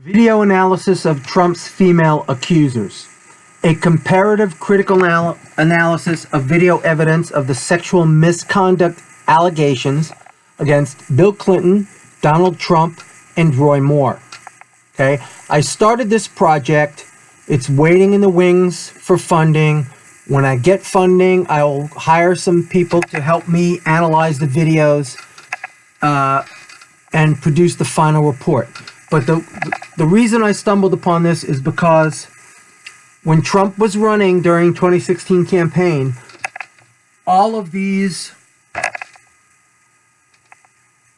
Video analysis of Trump's female accusers. A comparative critical analysis of video evidence of the sexual misconduct allegations against Bill Clinton, Donald Trump, and Roy Moore. Okay, I started this project. It's waiting in the wings for funding. When I get funding, I'll hire some people to help me analyze the videos and produce the final report. But the reason I stumbled upon this is because when Trump was running during 2016 campaign, all of these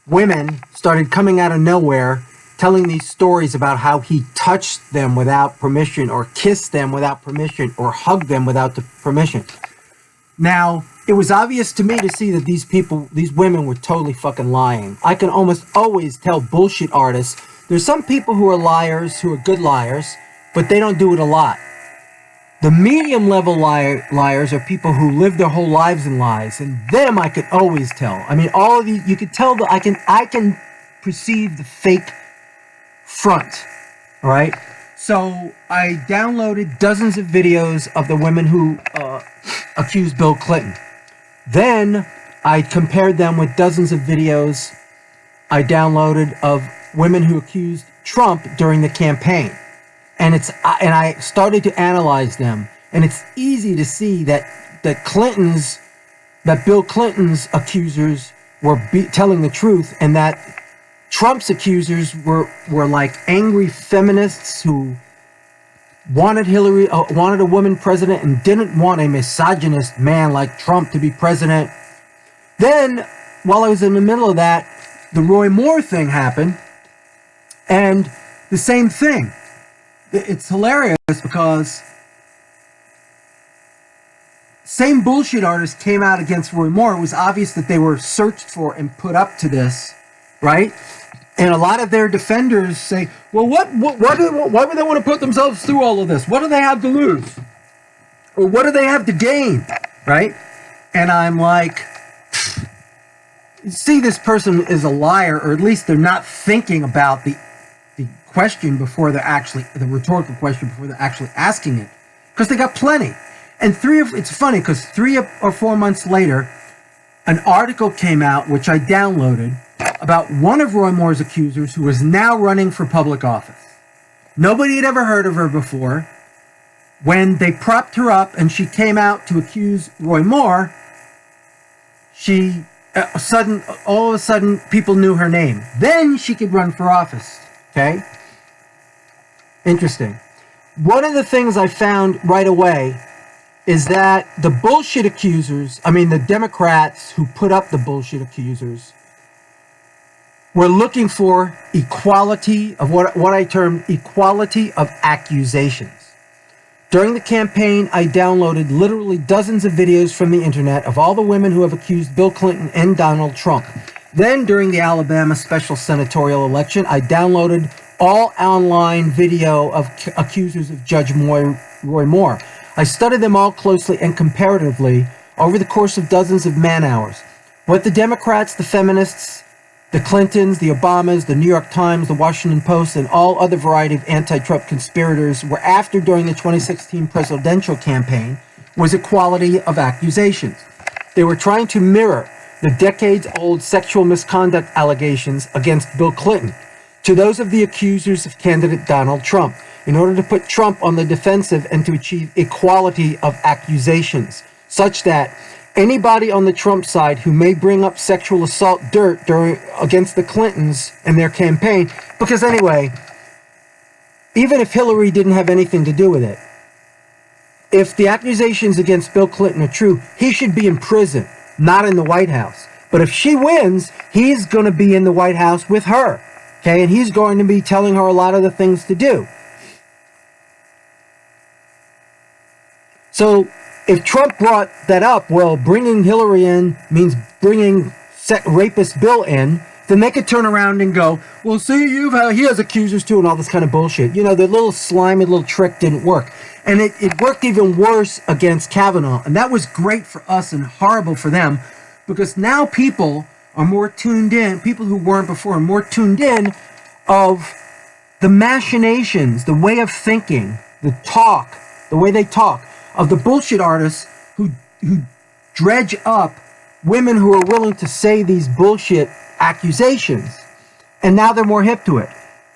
women started coming out of nowhere telling these stories about how he touched them without permission, or kissed them without permission, or hugged them without the permission. Now, it was obvious to me to see that these women were totally fucking lying. I can almost always tell bullshit artists. There's some people who are liars, who are good liars, but they don't do it a lot. The medium level liars are people who live their whole lives in lies, and them I could always tell. I mean, all of these, you could tell that I can perceive the fake front. All right. So I downloaded dozens of videos of the women who accused Bill Clinton. Then I compared them with dozens of videos I downloaded of women who accused Trump during the campaign. And I started to analyze them. And it's easy to see that Bill Clinton's accusers were telling the truth, and that Trump's accusers were like angry feminists who wanted wanted a woman president and didn't want a misogynist man like Trump to be president. Then, while I was in the middle of that, the Roy Moore thing happened, and the same thing. It's hilarious because same bullshit artists came out against Roy Moore. It was obvious that they were searched for and put up to this, right? And a lot of their defenders say, well, why would they want to put themselves through all of this? What do they have to lose? Or what do they have to gain, right? And I'm like, see, this person is a liar, or at least they're not thinking about the question before they're actually, the rhetorical question before they're actually asking it, because they got plenty. And it's funny because 3 or 4 months later, an article came out, which I downloaded, about one of Roy Moore's accusers who is now running for public office. Nobody had ever heard of her before. When they propped her up and she came out to accuse Roy Moore, all of a sudden, people knew her name. Then she could run for office, okay? Interesting. One of the things I found right away is that the bullshit accusers, the Democrats who put up the bullshit accusers, were looking for equality of what I termed equality of accusations. During the campaign, I downloaded literally dozens of videos from the internet of all the women who have accused Bill Clinton and Donald Trump. Then, during the Alabama special senatorial election, I downloaded all online video of accusers of Judge Roy Moore. I studied them all closely and comparatively over the course of dozens of man-hours. What the Democrats, the feminists, the Clintons, the Obamas, the New York Times, the Washington Post, and all other variety of anti-Trump conspirators were after during the 2016 presidential campaign was equality of accusations. They were trying to mirror the decades-old sexual misconduct allegations against Bill Clinton to those of the accusers of candidate Donald Trump, in order to put Trump on the defensive and to achieve equality of accusations, such that anybody on the Trump side who may bring up sexual assault dirt against the Clintons and their campaign, because anyway, even if Hillary didn't have anything to do with it, if the accusations against Bill Clinton are true, he should be in prison, not in the White House. But if she wins, he's going to be in the White House with her, okay? And he's going to be telling her a lot of the things to do. So if Trump brought that up, well, bringing Hillary in means bringing rapist Bill in, then they could turn around and go, well, see, he has accusers too, and all this kind of bullshit. You know, the little slimy little trick didn't work. And it worked even worse against Kavanaugh. And that was great for us and horrible for them, because now people are more tuned in, people who weren't before are more tuned in of the machinations, the way of thinking, the talk, the way they talk of the bullshit artists who dredge up women who are willing to say these bullshit accusations. And now they're more hip to it.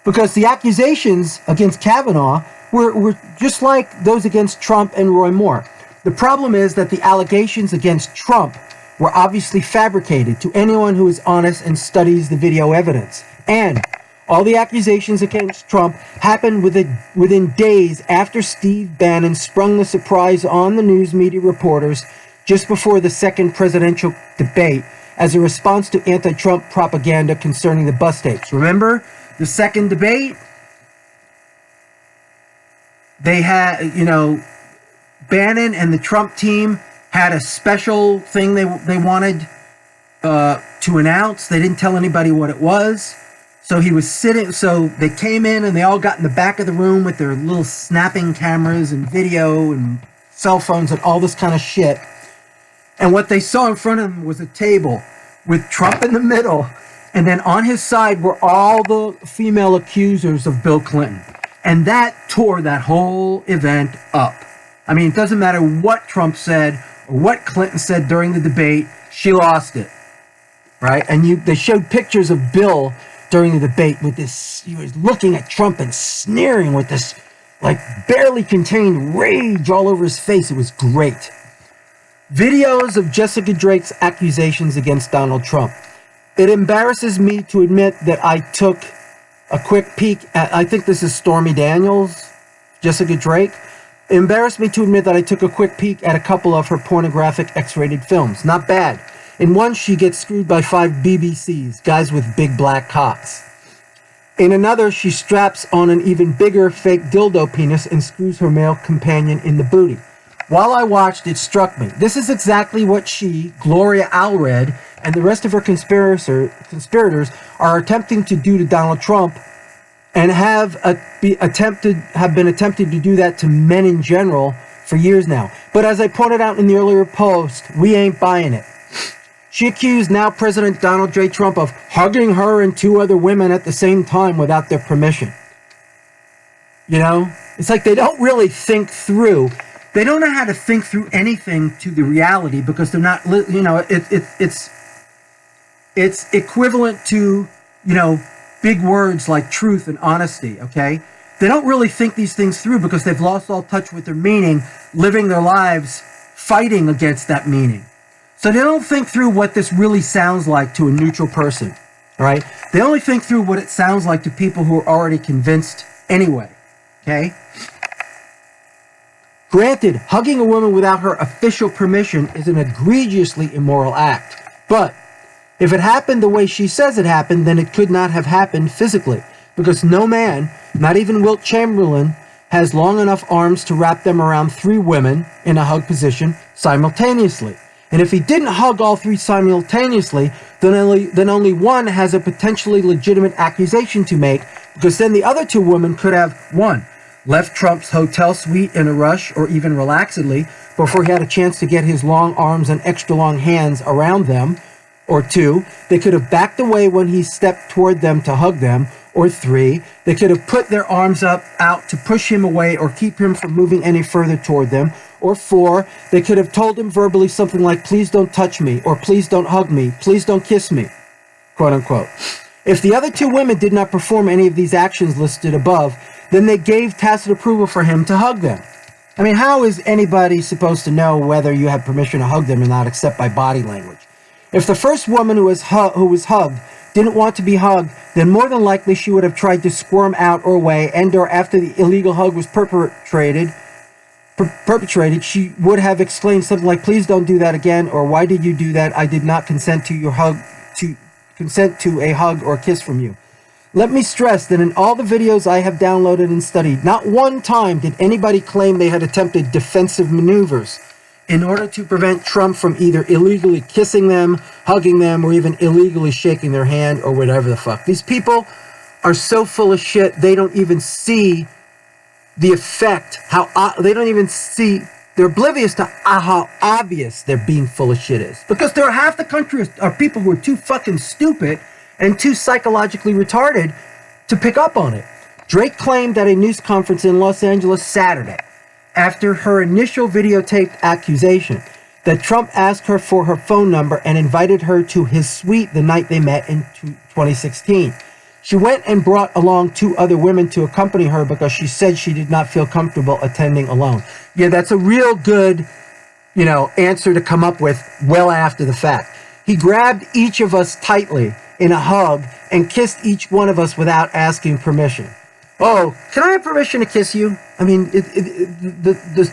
Because the accusations against Kavanaugh were just like those against Trump and Roy Moore. The problem is that the allegations against Trump were obviously fabricated to anyone who is honest and studies the video evidence. And all the accusations against Trump happened within days after Steve Bannon sprung the surprise on the news media reporters just before the second presidential debate as a response to anti-Trump propaganda concerning the bus tapes. Remember the second debate? They had, Bannon and the Trump team had a special thing they wanted to announce. They didn't tell anybody what it was. So he was sitting, so they came in and they all got in the back of the room with their little snapping cameras and video and cell phones and all this kind of shit. And what they saw in front of them was a table with Trump in the middle. And then on his side were all the female accusers of Bill Clinton. And that tore that whole event up. I mean, it doesn't matter what Trump said or what Clinton said during the debate, she lost it. Right? And they showed pictures of Bill during the debate with this, he was looking at Trump and sneering with this, like, barely contained rage all over his face. It was great. Videos of Jessica Drake's accusations against Donald Trump. It embarrasses me to admit that I took a quick peek at, I think this is Stormy Daniels, Jessica Drake. It embarrassed me to admit that I took a quick peek at a couple of her pornographic X-rated films. Not bad. In one, she gets screwed by 5 BBCs, guys with big black cocks. In another, she straps on an even bigger fake dildo penis and screws her male companion in the booty. While I watched, it struck me. This is exactly what she, Gloria Allred, and the rest of her conspirators are attempting to do to Donald Trump, and have been attempted to do that to men in general for years now. But as I pointed out in the earlier post, we ain't buying it. She accused now President Donald J. Trump of hugging her and 2 other women at the same time without their permission. It's like they don't really think through. They don't know how to think through anything to the reality because they're not, it's equivalent to, big words like truth and honesty, okay? They don't really think these things through because they've lost all touch with their meaning, living their lives fighting against that meaning. So they don't think through what this really sounds like to a neutral person, all right? They only think through what it sounds like to people who are already convinced anyway, okay? Granted, hugging a woman without her official permission is an egregiously immoral act. But if it happened the way she says it happened, then it could not have happened physically. Because no man, not even Wilt Chamberlain, has long enough arms to wrap them around 3 women in a hug position simultaneously. And if he didn't hug all 3 simultaneously, then only one has a potentially legitimate accusation to make, because then the other 2 women could have, 1, left Trump's hotel suite in a rush or even relaxedly before he had a chance to get his long arms and extra long hands around them, or 2, they could have backed away when he stepped toward them to hug them, or 3, they could have put their arms out to push him away or keep him from moving any further toward them, or 4, they could have told him verbally something like, please don't touch me, or please don't hug me, please don't kiss me, quote unquote. If the other 2 women did not perform any of these actions listed above, then they gave tacit approval for him to hug them. I mean, how is anybody supposed to know whether you have permission to hug them or not except by body language? If the first woman who was hugged didn't want to be hugged, then more than likely she would have tried to squirm out or away, and or after the illegal hug was perpetrated, she would have exclaimed something like, please don't do that again, or why did you do that? I did not consent to a hug or kiss from you. Let me stress that in all the videos I have downloaded and studied, not one time did anybody claim they had attempted defensive maneuvers in order to prevent Trump from either illegally kissing them, hugging them, or even illegally shaking their hand or whatever the fuck. These people are so full of shit, they don't even see the effect, they don't even see, they're oblivious to how obvious their being full of shit is. Because there are half the country are people who are too fucking stupid and too psychologically retarded to pick up on it. Drake claimed at a news conference in Los Angeles Saturday, after her initial videotaped accusation, that Trump asked her for her phone number and invited her to his suite the night they met in 2016. She went and brought along 2 other women to accompany her because she said she did not feel comfortable attending alone. Yeah, that's a real good, answer to come up with well after the fact. He grabbed each of us tightly in a hug and kissed each one of us without asking permission. Oh, can I have permission to kiss you? I mean, the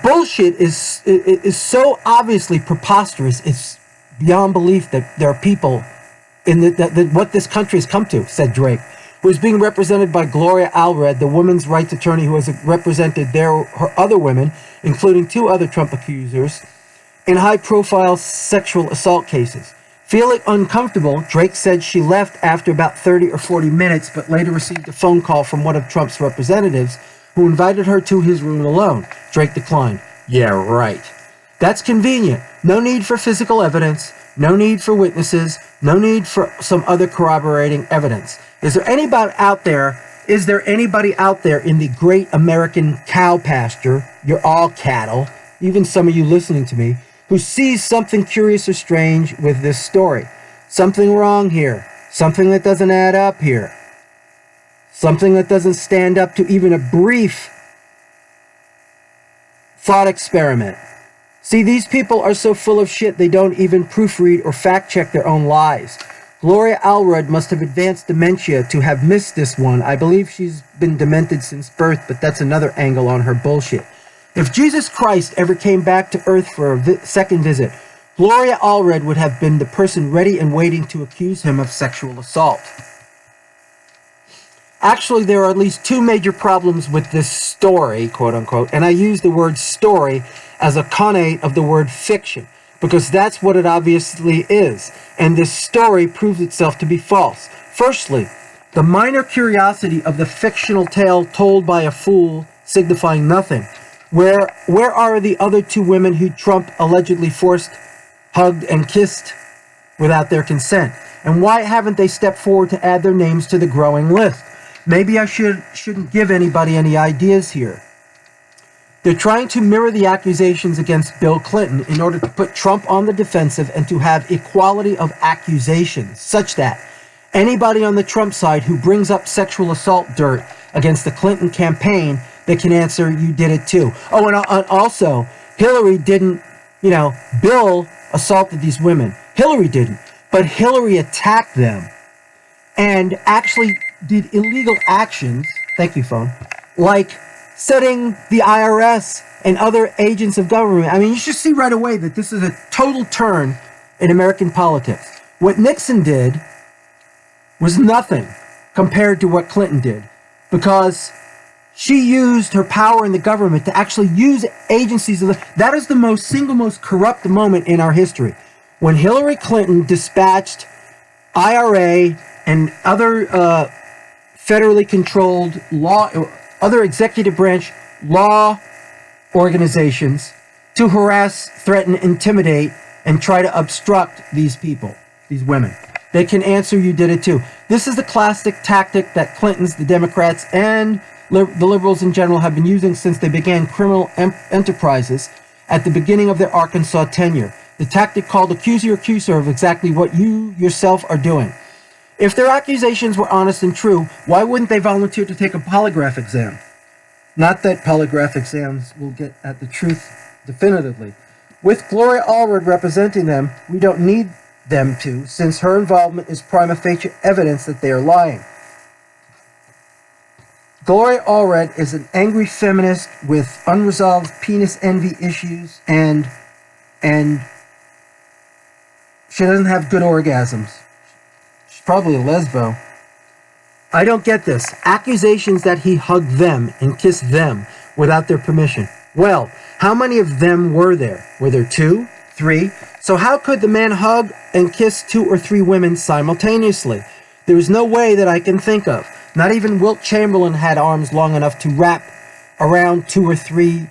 bullshit is so obviously preposterous. It's beyond belief that there are people in that what this country has come to, said Drake, who is being represented by Gloria Allred, the women's rights attorney who has represented her other women, including 2 other Trump accusers, in high-profile sexual assault cases. Feeling uncomfortable, Drake said she left after about 30 or 40 minutes, but later received a phone call from one of Trump's representatives who invited her to his room alone. Drake declined. Yeah, right. That's convenient. No need for physical evidence, no need for witnesses, no need for some other corroborating evidence. Is there anybody out there in the great American cow pasture, you're all cattle, even some of you listening to me, who sees something curious or strange with this story? Something wrong here. Something that doesn't add up here. Something that doesn't stand up to even a brief thought experiment. See, these people are so full of shit they don't even proofread or fact-check their own lies. Gloria Allred must have advanced dementia to have missed this one. I believe she's been demented since birth, but that's another angle on her bullshit. If Jesus Christ ever came back to earth for a second visit, Gloria Allred would have been the person ready and waiting to accuse him of sexual assault. Actually, there are at least 2 major problems with this story, quote-unquote, and I use the word story as a connate of the word fiction, because that's what it obviously is, and this story proves itself to be false. Firstly, the minor curiosity of the fictional tale told by a fool signifying nothing. Where are the other 2 women who Trump allegedly forced, hugged, and kissed without their consent? And why haven't they stepped forward to add their names to the growing list? Maybe I shouldn't give anybody any ideas here. They're trying to mirror the accusations against Bill Clinton in order to put Trump on the defensive and to have equality of accusations, such that anybody on the Trump side who brings up sexual assault dirt against the Clinton campaign, they can answer, you did it too. Oh, and also, Hillary didn't, Bill assaulted these women. Hillary didn't, but Hillary attacked them and actually did illegal actions, thank you, phone, like setting the IRS and other agents of government. I mean, you should see right away that this is a total turn in American politics. What Nixon did was nothing compared to what Clinton did, because she used her power in the government to actually use agencies of that is the single most corrupt moment in our history. When Hillary Clinton dispatched IRA and other federally controlled other executive branch law organizations to harass, threaten, intimidate, and try to obstruct these people, these women. They can answer, you did it too. This is the classic tactic that Clintons, the Democrats, and the liberals in general have been using since they began criminal enterprises at the beginning of their Arkansas tenure. The tactic called accuse your accuser of exactly what you yourself are doing. If their accusations were honest and true, why wouldn't they volunteer to take a polygraph exam? Not that polygraph exams will get at the truth definitively. With Gloria Allred representing them, we don't need them to, since her involvement is prima facie evidence that they are lying. Gloria Allred is an angry feminist with unresolved penis envy issues, and she doesn't have good orgasms. She's probably a lesbo. I don't get this. Accusations that he hugged them and kissed them without their permission. Well, how many of them were there? Were there 2? 3? So how could the man hug and kiss 2 or 3 women simultaneously? There is no way that I can think of. Not even Wilt Chamberlain had arms long enough to wrap around 2 or 3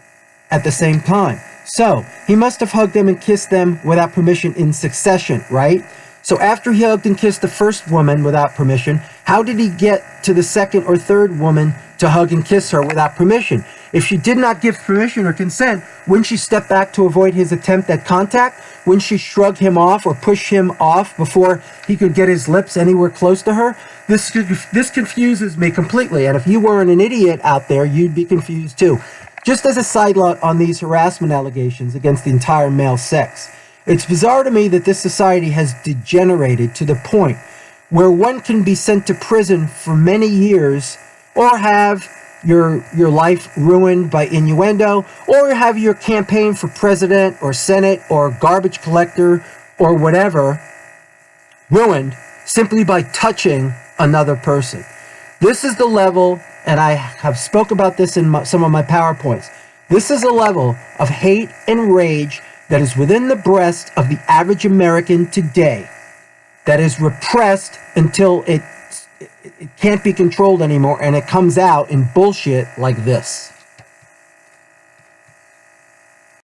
at the same time. So he must have hugged them and kissed them without permission in succession, right? So after he hugged and kissed the first woman without permission, how did he get to the second or third woman to hug and kiss her without permission? If she did not give permission or consent, wouldn't she step back to avoid his attempt at contact? Wouldn't she shrug him off or push him off before he could get his lips anywhere close to her? This confuses me completely, and if you weren't an idiot out there, you'd be confused too. Just as a side note on these harassment allegations against the entire male sex, it's bizarre to me that this society has degenerated to the point where one can be sent to prison for many years, or have your life ruined by innuendo, or have your campaign for president or senate or garbage collector or whatever ruined simply by touching another person. This is the level, and I have spoke about this in some of my PowerPoints. This is a level of hate and rage that is within the breast of the average American today, that is repressed until it can't be controlled anymore, and it comes out in bullshit like this.